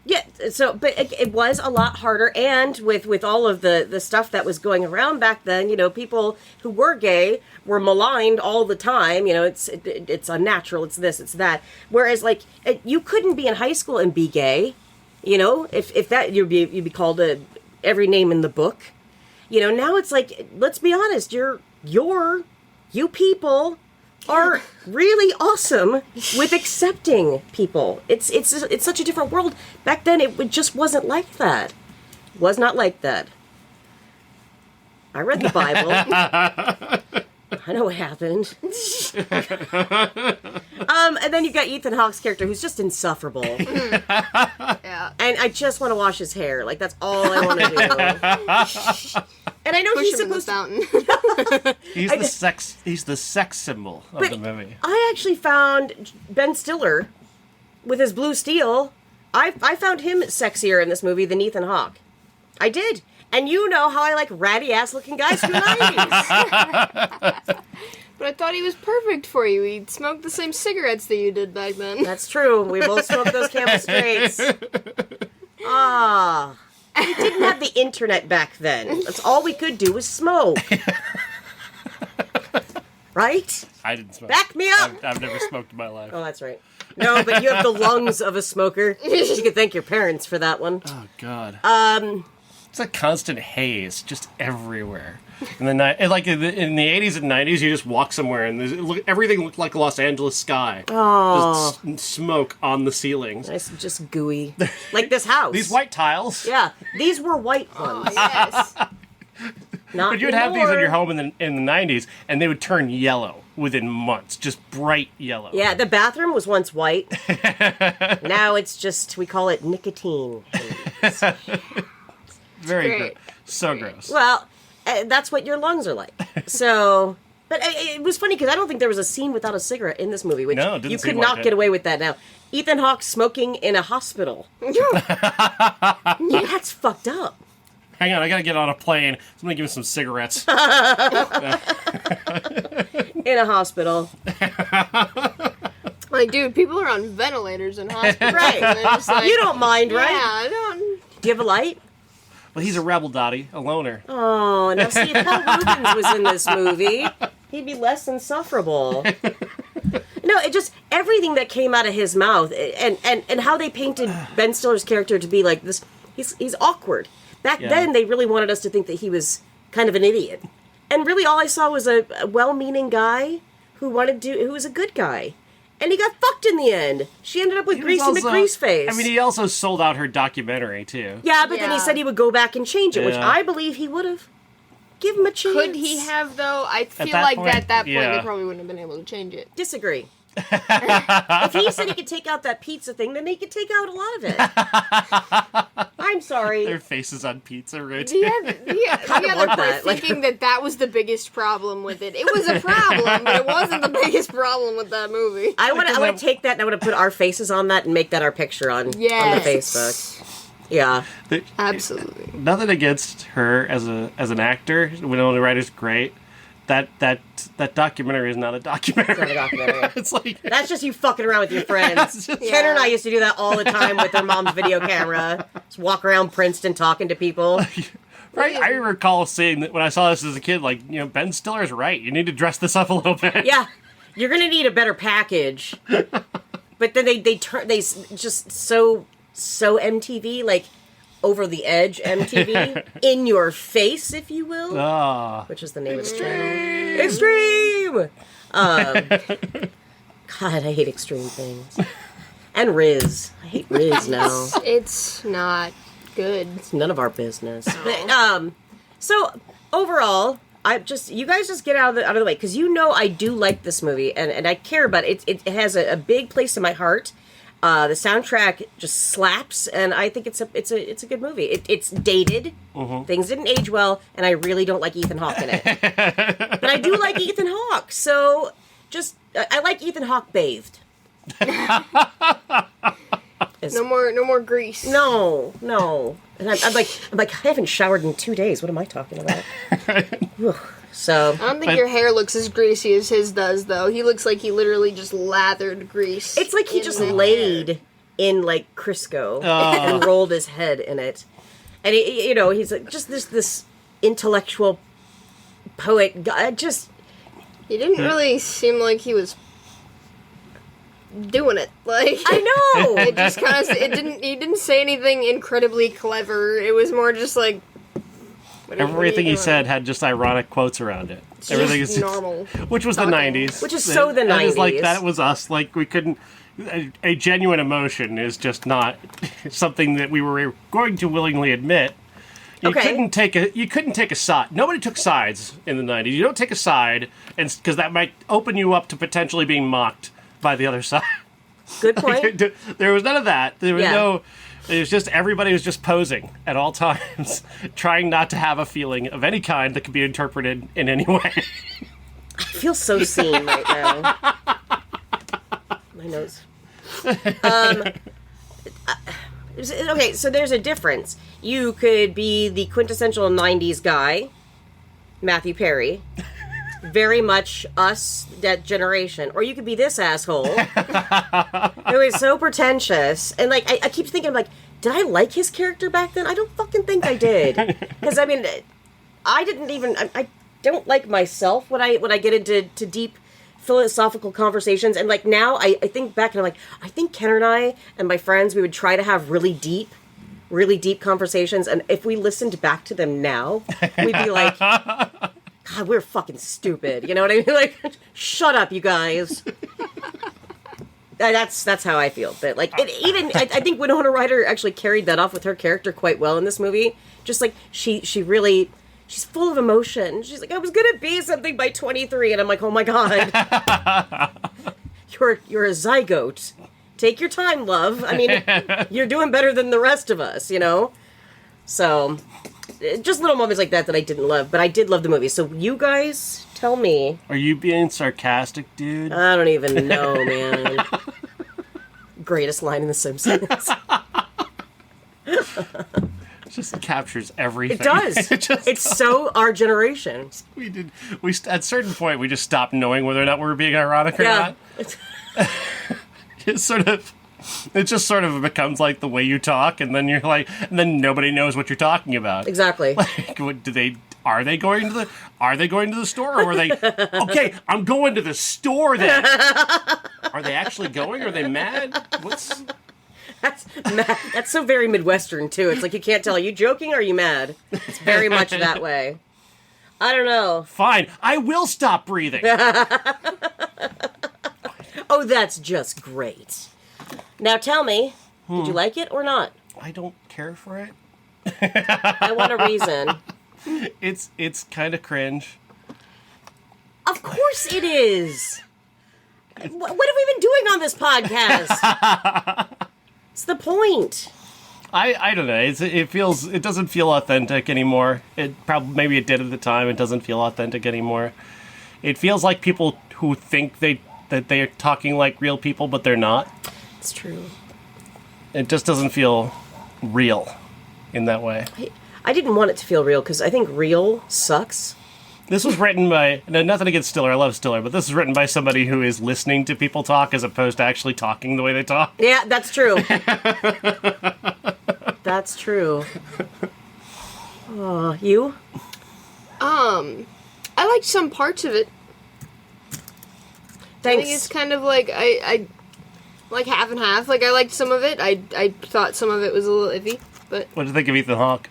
Yeah, so, but it was a lot harder, and with all of the stuff that was going around back then, people who were gay were maligned all the time. It's unnatural, it's this, it's that. Whereas, you couldn't be in high school and be gay. If that, you'd be called every name in the book. Now it's like, let's be honest, you people are really awesome with accepting people. It's such a different world. Back then, it just wasn't like that. Was not like that. I read the Bible. I know what happened. And then you've got Ethan Hawke's character, who's just insufferable. Yeah. And I just want to wash his hair. That's all I want to do. And I know Push he's him in the supposed fountain. He's the sex symbol of the movie. I actually found Ben Stiller with his blue steel. I found him sexier in this movie than Ethan Hawke. I did. And you know how I like ratty ass looking guys from the 90s. But I thought he was perfect for you. He smoked the same cigarettes that you did back then. That's true. We both smoked those Camel Straights. Ah. We didn't have the internet back then. That's all we could do was smoke. Right? I didn't smoke. Back me up! I've never smoked in my life. Oh, that's right. No, but you have the lungs of a smoker. You can thank your parents for that one. Oh, God. It's a constant haze just everywhere. And then, in the 80s and 90s, you just walk somewhere and everything looked like a Los Angeles sky. Oh. Just smoke on the ceilings. Nice, just gooey. Like this house. These white tiles. Yeah, these were white ones. Yes. Not But you would have these in anymore. your home in the 90s, and they would turn yellow within months. Just bright yellow. Yeah, the bathroom was once white. Now it's just, we call it nicotine. Very great. gross. So gross. Well, that's what your lungs are like. So, but it was funny because I don't think there was a scene without a cigarette in this movie, which No, it didn't you seem could like not it. get away with that now. Ethan Hawke smoking in a hospital. That's fucked up. Hang on, I gotta get on a plane. Somebody give me some cigarettes. In a hospital. Like, dude, people are on ventilators in hospitals. Right. And they're just like, You don't mind, yeah, right? I don't. Do you have a light? Well, he's a rebel, Dottie. A loner. Oh, now see, if Paul Rubens was in this movie, he'd be less insufferable. No, it just, everything that came out of his mouth, and how they painted Ben Stiller's character to be like this, he's awkward. Back then, they really wanted us to think that he was kind of an idiot. And really all I saw was a well-meaning guy who was a good guy. And he got fucked in the end. She ended up with Greasy McGrease's face. I mean, he also sold out her documentary, too. Yeah, but then he Yeah. said he would go back and change it, which Yeah. I believe he would have. Give him a chance. Could he have, though? I feel that like point, at that point yeah. they probably wouldn't have been able to change it. Disagree. If he said he could take out that pizza thing, then he could take out a lot of it. I'm sorry. Their faces on pizza, right? The other want part that, like- thinking that was the biggest problem with it. It was a problem, but it wasn't the biggest problem with that movie. I want to take that and I want to put our faces on that and make that our picture on the Yes. Facebook. Yeah. Absolutely. Nothing against her as an actor. Winona Ryder's great. That documentary is not a documentary. It's not a documentary. It's like That's just you fucking around with your friends. just- Tanner and I used to do that all the time with their mom's video camera. Just walk around Princeton talking to people. right. I recall seeing that when I saw this as a kid. Like, Ben Stiller's right. You need to dress this up a little bit. Yeah. You're going to need a better package. But then they just so MTV, like over the edge MTV, in your face, if you will. Ah. Which is the name of the channel. Extreme! God, I hate extreme things. And Riz. I hate Riz now. It's not good. It's none of our business. But, so, overall, you guys just get out of the way, because I do like this movie, and I care about it. It has a big place in my heart. The soundtrack just slaps, and I think it's a good movie. It's dated. Mm-hmm. Things didn't age well, and I really don't like Ethan Hawke in it. But I do like Ethan Hawke, so I like Ethan Hawke bathed. No more grease. No. And I'm like, I haven't showered in 2 days. What am I talking about? So I don't think your hair looks as greasy as his does, though. He looks like he literally just lathered grease. it's like he just laid in like Crisco and rolled his head in it. And he's like just this intellectual poet guy. He didn't really seem like he was doing it. Like, I know. It just kind of. He didn't say anything incredibly clever. It was more just like. Everything he said had just ironic quotes around it. Everything is just normal. Which was the 90s. Which is so the 90s. It was like that was us. Like we couldn't. A genuine emotion is just not something that we were going to willingly admit. You couldn't take a side. Nobody took sides in the 90s. You don't take a side, and because that might open you up to potentially being mocked by the other side. Good point. There was none of that. There was no. It was just everybody was just posing at all times, trying not to have a feeling of any kind that could be interpreted in any way. I feel so seen right now. My nose. Okay, so there's a difference. You could be the quintessential 90s guy, Matthew Perry, very much us, that generation. Or you could be this asshole, who is so pretentious. And, like, I keep thinking, like, did I like his character back then? I don't fucking think I did. Because, I mean, I don't like myself when I get into deep philosophical conversations. And, like, now I think back and I'm like, I think Ken and I and my friends, we would try to have really deep conversations. And if we listened back to them now, we'd be like, God, we're fucking stupid. You know what I mean? Like, shut up, you guys. That's how I feel. But like, I think Winona Ryder actually carried that off with her character quite well in this movie. Just like she's full of emotion. She's like, I was gonna be something by 23, and I'm like, oh my God, you're a zygote. Take your time, love. I mean, you're doing better than the rest of us, you know. So, just little moments like that I didn't love, but I did love the movie. So you guys, tell me. Are you being sarcastic, dude? I don't even know, man. Greatest line in The Simpsons. It just captures everything. It does. It's so our generation. We at a certain point, we just stopped knowing whether or not we were being ironic or not. It just sort of becomes like the way you talk, and then you're like, and then nobody knows what you're talking about. Exactly. Like, are they going to the store, or are they, okay, I'm going to the store then. Are they actually going? Are they mad? That's so very Midwestern, too. It's like you can't tell, are you joking or are you mad? It's very much that way. I don't know. Fine, I will stop breathing. Oh, that's just great. Now tell me, did you like it or not? I don't care for it. I want a reason. It's kind of cringe. Of course it is. What have we been doing on this podcast? It's the point. I don't know. It doesn't feel authentic anymore. Maybe it did at the time. It doesn't feel authentic anymore. It feels like people who think that they are talking like real people, but they're not. It's true. It just doesn't feel real in that way. I didn't want it to feel real because I think real sucks. This was written by, nothing against Stiller, I love Stiller, but this is written by somebody who is listening to people talk as opposed to actually talking the way they talk. Yeah, that's true. That's true. You? I liked some parts of it. Thanks. I think it's kind of like, I like half and half. Like, I liked some of it. I thought some of it was a little iffy, but... What did you think of Ethan Hawke?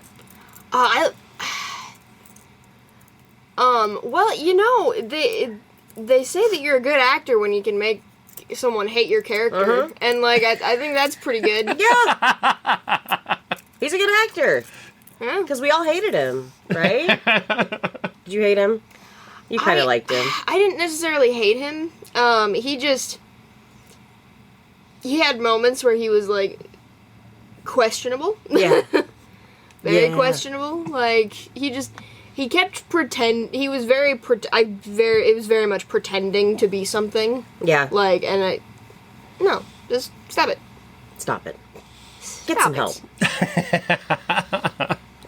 Well, you know, they say that you're a good actor when you can make someone hate your character, and, like, I think that's pretty good. Yeah! He's a good actor. Yeah. Because we all hated him, right? Did you hate him? You kind of liked him. I didn't necessarily hate him. He had moments where he was, like, questionable. Yeah. Very questionable. Like, he kept he was it was very much pretending to be something. Yeah. Like, and No, just stop it. Stop it. Get some help.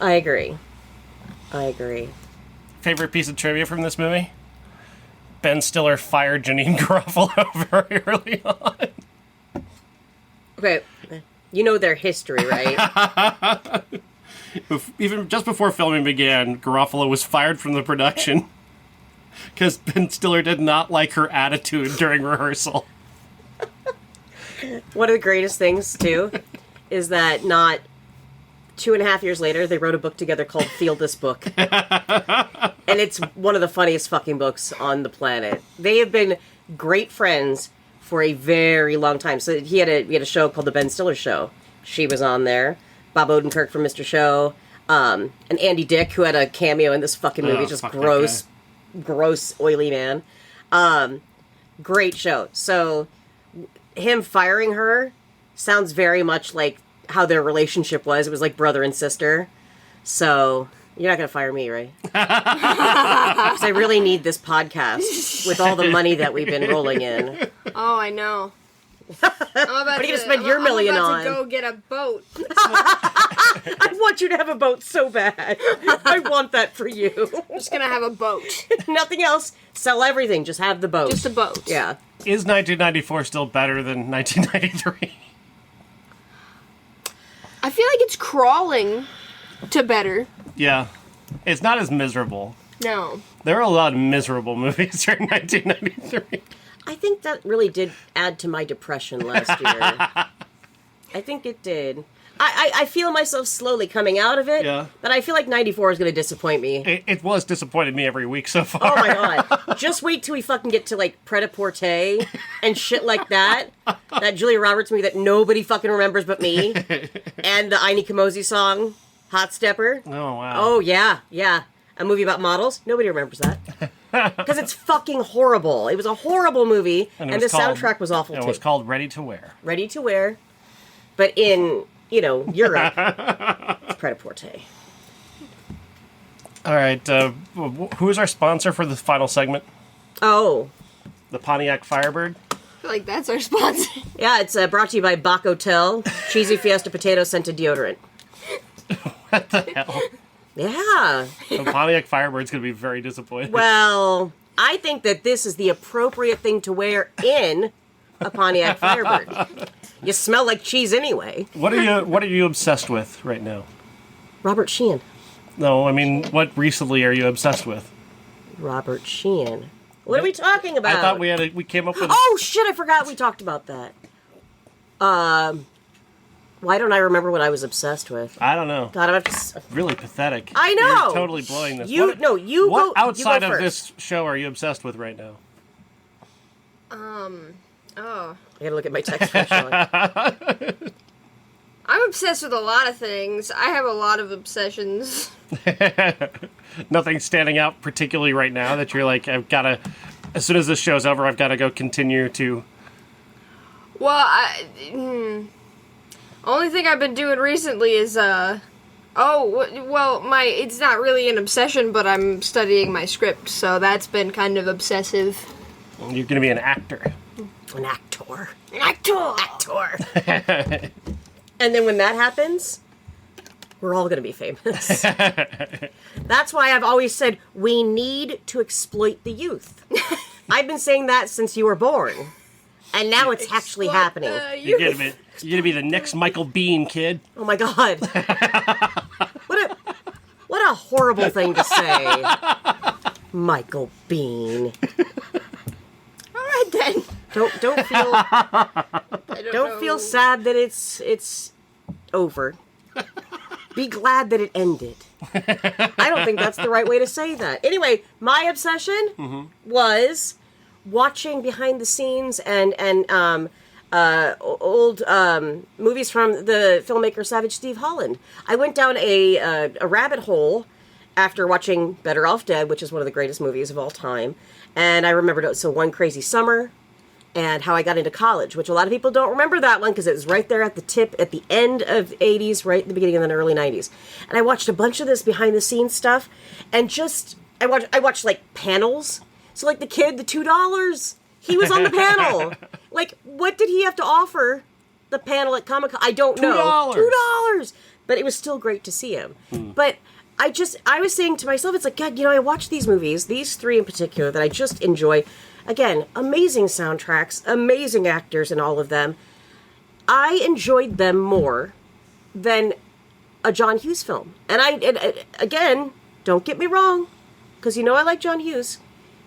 I agree. Favorite piece of trivia from this movie? Ben Stiller fired Janeane Garofalo very early on. Okay, you know their history, right? Even just before filming began, Garofalo was fired from the production because Ben Stiller did not like her attitude during rehearsal. One of the greatest things, too, is that not 2.5 years later, they wrote a book together called Feel This Book. And it's one of the funniest fucking books on the planet. They have been great friends for a very long time. So we had a show called The Ben Stiller Show. She was on there. Bob Odenkirk from Mr. Show. And Andy Dick, who had a cameo in this fucking movie. Just gross, oily man. Great show. So him firing her sounds very much like how their relationship was. It was like brother and sister. So you're not going to fire me, right? Because I really need this podcast with all the money that we've been rolling in. Oh, I know. What are you going to spend your million on? I'm about to go get a boat. I want you to have a boat so bad. I want that for you. I'm just going to have a boat. Nothing else. Sell everything. Just have the boat. Just a boat. Yeah. Is 1994 still better than 1993? I feel like it's crawling to better. Yeah. It's not as miserable. No. There are a lot of miserable movies during 1993. I think that really did add to my depression last year. I think it did. I feel myself slowly coming out of it. Yeah. But I feel like 94 is going to disappoint me. It was disappointed me every week so far. Oh my god. Just wait till we fucking get to like Pret-a-Porter and shit like that. That Julia Roberts movie that nobody fucking remembers but me. And the Aini Kamosi song, Hot Stepper. Oh, wow. Oh yeah, yeah. A movie about models. Nobody remembers that. Because it's fucking horrible. It was a horrible movie, and the soundtrack was awful too. It was called Ready to Wear. Ready to Wear. But in, Europe, it's Pret-a-Porter. All right. Who is our sponsor for the final segment? Oh. The Pontiac Firebird? I feel like that's our sponsor. Yeah, it's brought to you by Bach Hotel. Cheesy Fiesta Potato Scented Deodorant. What the hell? Yeah. The Pontiac Firebird's going to be very disappointed. Well, I think that this is the appropriate thing to wear in a Pontiac Firebird. You smell like cheese anyway. What are you obsessed with right now? Robert Sheehan. No, I mean, what recently are you obsessed with? Robert Sheehan. What are we talking about? I thought we came up with... Oh, shit, I forgot we talked about that. Why don't I remember what I was obsessed with? I don't know. God, I'm have to... Really pathetic. I know. You're totally blowing this. What outside you go of first. this show are you obsessed with right now? Oh. I gotta look at my text for sure. I'm obsessed with a lot of things. I have a lot of obsessions. Nothing standing out particularly right now that you're like, I've got to, as soon as this show's over, I've got to go continue to... Well, only thing I've been doing recently is, it's not really an obsession, but I'm studying my script, so that's been kind of obsessive. You're going to be an actor. An actor. An actor! Actor! And then when that happens, we're all going to be famous. That's why I've always said we need to exploit the youth. I've been saying that since you were born. And now it's actually happening. You're going to be the next Michael Biehn, kid. Oh my god. What a horrible thing to say. Michael Biehn. All right then. Don't feel sad that it's over. Be glad that it ended. I don't think that's the right way to say that. Anyway, my obsession was watching behind the scenes and old movies from the filmmaker Savage Steve Holland. I went down a rabbit hole after watching Better Off Dead, which is one of the greatest movies of all time. And I remembered One Crazy Summer and How I Got Into College, which a lot of people don't remember that one because it was right there at the end of the 80s, right at the beginning of the early 90s. And I watched a bunch of this behind the scenes stuff and I watched like panels. So like the $2, He was on the panel. Like, what did he have to offer the panel at Comic-Con? I don't know. $2. But it was still great to see him. But I was saying to myself, it's like, God, I watch these movies, these three in particular, that I just enjoy. Again, amazing soundtracks, amazing actors in all of them. I enjoyed them more than a John Hughes film. And again, don't get me wrong, because I like John Hughes.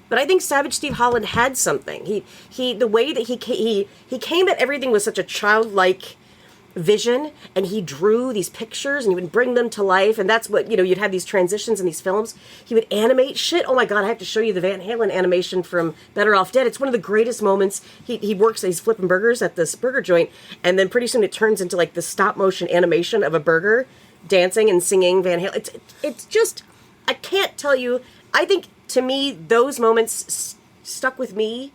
But I think Savage Steve Holland had something. The way that he came at everything with such a childlike vision, and he drew these pictures, and he would bring them to life, and that's what, you'd have these transitions in these films. He would animate shit. Oh my God, I have to show you the Van Halen animation from Better Off Dead. It's one of the greatest moments. He works, he's flipping burgers at this burger joint, and then pretty soon it turns into like the stop motion animation of a burger dancing and singing Van Halen. It's just, I can't tell you, I think, to me, those moments stuck with me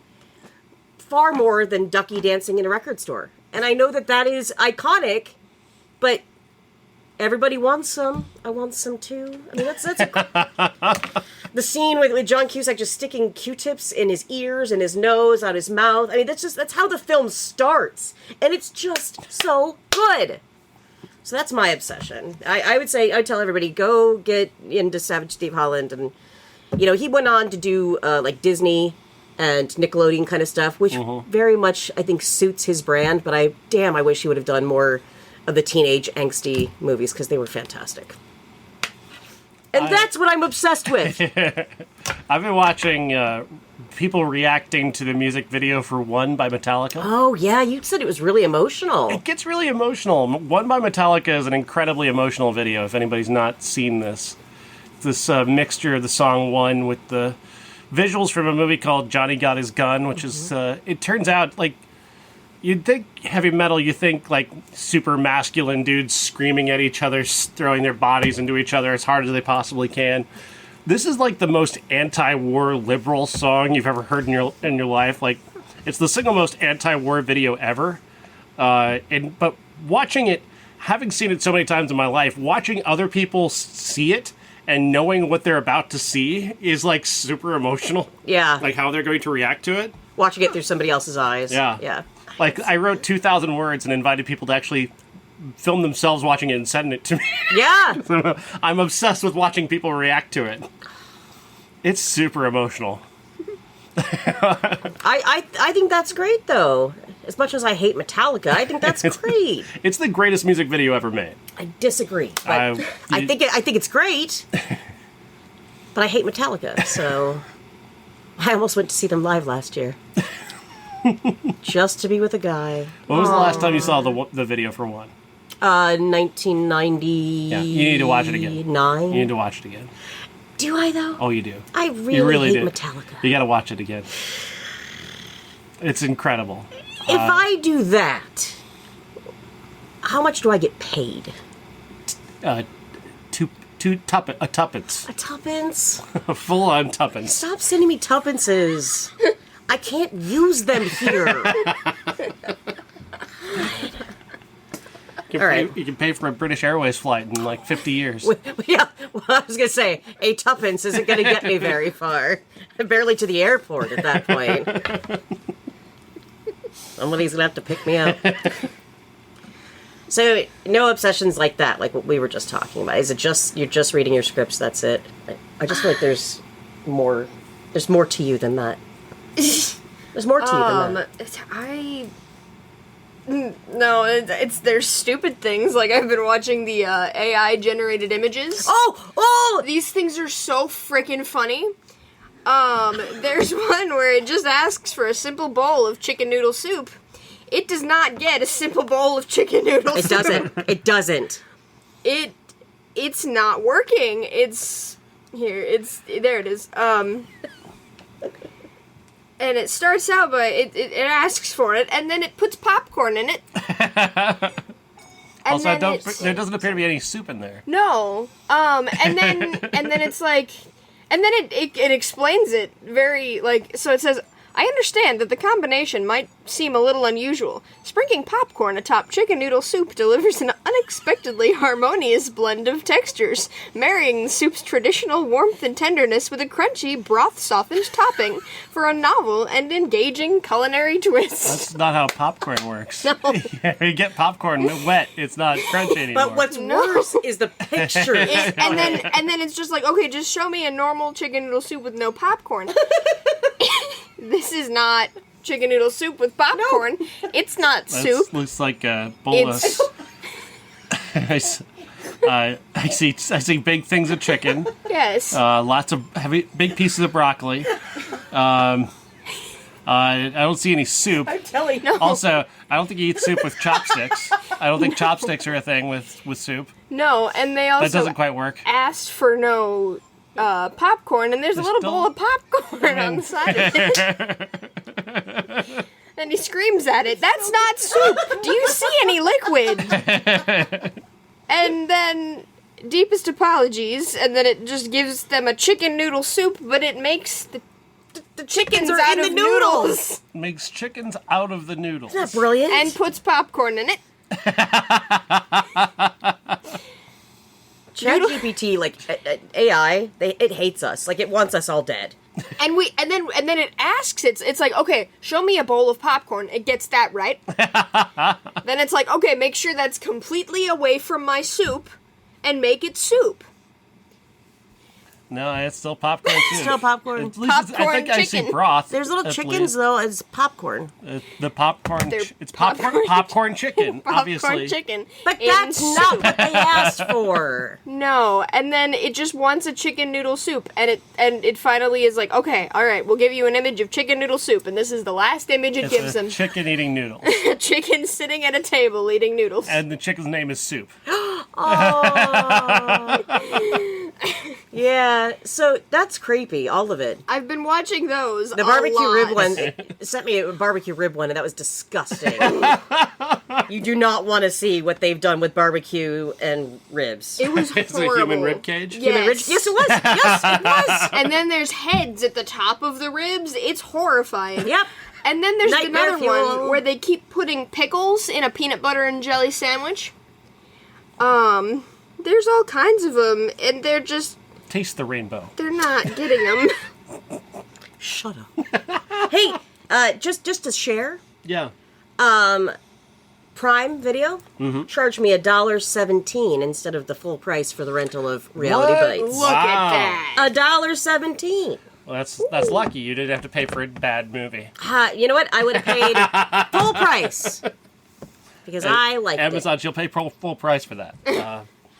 far more than Ducky dancing in a record store. And I know that is iconic, but everybody wants some. I want some too. I mean, that's the scene with John Cusack just sticking Q-tips in his ears and his nose, out his mouth. I mean, that's how the film starts. And it's just so good. So that's my obsession. I would tell everybody, go get into Savage Steve Holland. And, he went on to do, like, Disney and Nickelodeon kind of stuff, which very much, I think, suits his brand. But I wish he would have done more of the teenage angsty movies, because they were fantastic. And that's what I'm obsessed with. I've been watching people reacting to the music video for One by Metallica. Oh, yeah, you said it was really emotional. It gets really emotional. One by Metallica is an incredibly emotional video, if anybody's not seen this. This mixture of the song One with the visuals from a movie called Johnny Got His Gun, which is, it turns out, like, you'd think heavy metal, you think, like, super masculine dudes screaming at each other, throwing their bodies into each other as hard as they possibly can. This is, like, the most anti-war liberal song you've ever heard in your life. Like, it's the single most anti-war video ever. But watching it, having seen it so many times in my life, watching other people see it and knowing what they're about to see is, like, super emotional. Yeah. Like, how they're going to react to it. Watching it through somebody else's eyes. Yeah. Yeah. Like, I wrote 2,000 words and invited people to actually film themselves watching it and send it to me. Yeah. So I'm obsessed with watching people react to it. It's super emotional. I think that's great, though. As much as I hate Metallica, I think that's great. It's the greatest music video ever made. I disagree. But I think it's great. But I hate Metallica, so I almost went to see them live last year. Just to be with a guy. When was the last time you saw the video for One? 1990. Yeah, you need to watch it again. 9. You need to watch it again. Do I, though? Oh, you do. I really hate do. Metallica. You gotta watch it again. It's incredible. If I do that, how much do I get paid? Tuppence. A tuppence? Full-on tuppence. Stop sending me tuppences. I can't use them here. You can pay for a British Airways flight in like 50 years. Yeah, well, I was going to say, a tuppence isn't going to get me very far. Barely to the airport at that point. Somebody's going to have to pick me up. So, no obsessions like that, like what we were just talking about. Is it just, you're just reading your scripts, that's it? I just feel like there's more to you than that. There's more to you than that. No, there's stupid things. Like, I've been watching the AI generated images. Oh! These things are so freaking funny. There's one where it just asks for a simple bowl of chicken noodle soup. It does not get a simple bowl of chicken noodle soup. It doesn't. It's not working. There it is. And it starts out by, it asks for it, and then it puts popcorn in it. Also, there doesn't appear to be any soup in there. No. And then it's like, and then it explains it very, like, so it says, I understand that the combination might seem a little unusual. Sprinkling popcorn atop chicken noodle soup delivers an unexpectedly harmonious blend of textures, marrying the soup's traditional warmth and tenderness with a crunchy, broth-softened topping for a novel and engaging culinary twist. That's not how popcorn works. No. You get popcorn wet, it's not crunchy anymore. But what's worse is the picture. And then it's just like, okay, just show me a normal chicken noodle soup with no popcorn. This is not chicken noodle soup with popcorn. No. It's not soup. Looks like a bowl of... I see big things of chicken. Yes. Lots of big pieces of broccoli. I don't see any soup. I'm telling you. Also, I don't think you eat soup with chopsticks. I don't think chopsticks are a thing with soup. No, and they also That doesn't quite work. asked for no popcorn, and there's a little bowl of popcorn on the side of it. And he screams at it, "That's not soup! Do you see any liquid?" And then, deepest apologies, and then it just gives them a chicken noodle soup, but it makes the chickens are out in of the noodles. Makes chickens out of the noodles. Isn't that brilliant? And puts popcorn in it. ChatGPT, like AI, it hates us. Like it wants us all dead. And then it asks it's like, okay, show me a bowl of popcorn. It gets that right. Then it's like, okay, make sure that's completely away from my soup and make it soup. No, it's still popcorn too. Still popcorn. At least I think Popcorn I see chicken. broth. There's little at chickens least. though as popcorn. The popcorn. They're It's popcorn chicken. Obviously. Popcorn chicken. But in that's soup. not what they asked for. No, and then it just wants a chicken noodle soup, and it finally is like, okay, all right, we'll give you an image of chicken noodle soup, and this is the last image it gives them. Chicken eating noodles. A chicken sitting at a table eating noodles. And the chicken's name is Soup. Oh. Yeah, so that's creepy, all of it. I've been watching those. The barbecue rib one sent me a barbecue rib one, and that was disgusting. You do not want to see what they've done with barbecue and ribs. It was It's horrible. a human rib cage? Yes. Human rib- yes, it was. Yes, it was. And then there's heads at the top of the ribs. It's horrifying. Yep. And then there's Nightmare another fuel. one where they keep putting pickles in a peanut butter and jelly sandwich. There's all kinds of them, and they're just... Taste the rainbow. They're not getting them. Shut up. Hey, just to share, Yeah. Prime Video charged me $1.17 instead of the full price for the rental of Reality What? Bites. Look Wow. at that. $1.17. Well, that's lucky. You didn't have to pay for a bad movie. You know what? I would have paid full price because I liked Amazon, it. you'll pay full price for that.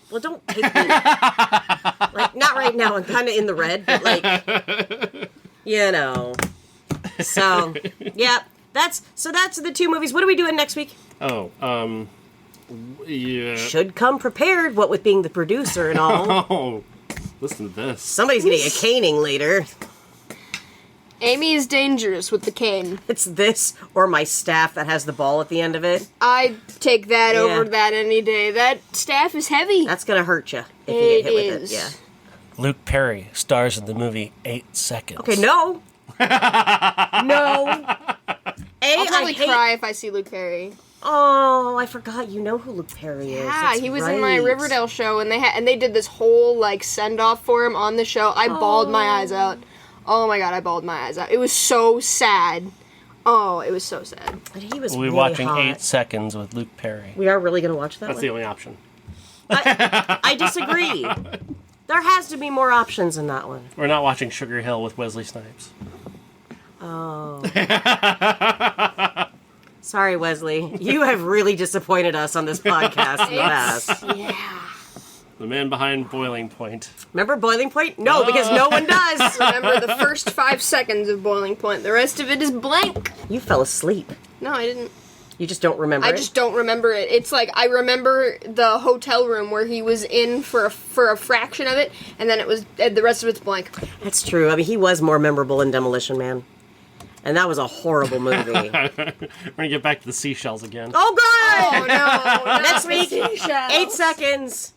Well, don't take me. Like, not right now. I'm kind of in the red, but like, you know. So, yeah, that's the two movies. What are we doing next week? Oh, yeah. Should come prepared. What with being the producer and all. Oh, listen to this. Somebody's gonna get a caning later. Amy is dangerous with the cane. It's this or my staff that has the ball at the end of it. I'd take that Yeah. over that any day. That staff is heavy. That's gonna hurt you if you It get hit with is. it. Yeah. Luke Perry stars in the movie 8 Seconds. Okay, no. No. I'll probably cry if I see Luke Perry. Oh, I forgot. You know who Luke Perry is. Yeah, That's he was in my right. Riverdale show, and they did this whole like send off for him on the show. I bawled my eyes out. Oh my god, I bawled my eyes out. It was so sad. Oh, it was so sad. But he was We'll be really watching hot. 8 Seconds with Luke Perry. We are really going to watch that That's one? the only option. I disagree. There has to be more options in that one. We're not watching Sugar Hill with Wesley Snipes. Oh. Sorry, Wesley. You have really disappointed us on this podcast in the past. Yeah. The man behind Boiling Point. Remember Boiling Point? No, because no one does. Remember the first 5 seconds of Boiling Point. The rest of it is blank. You fell asleep. No, I didn't. You just don't remember I it? just don't remember it. It's like I remember the hotel room where he was in for a fraction of it, and then the rest of it's blank. That's true. I mean, he was more memorable in Demolition Man. And that was a horrible movie. We're gonna get back to the seashells again. Oh, God! Oh no! Next week, 8 seconds.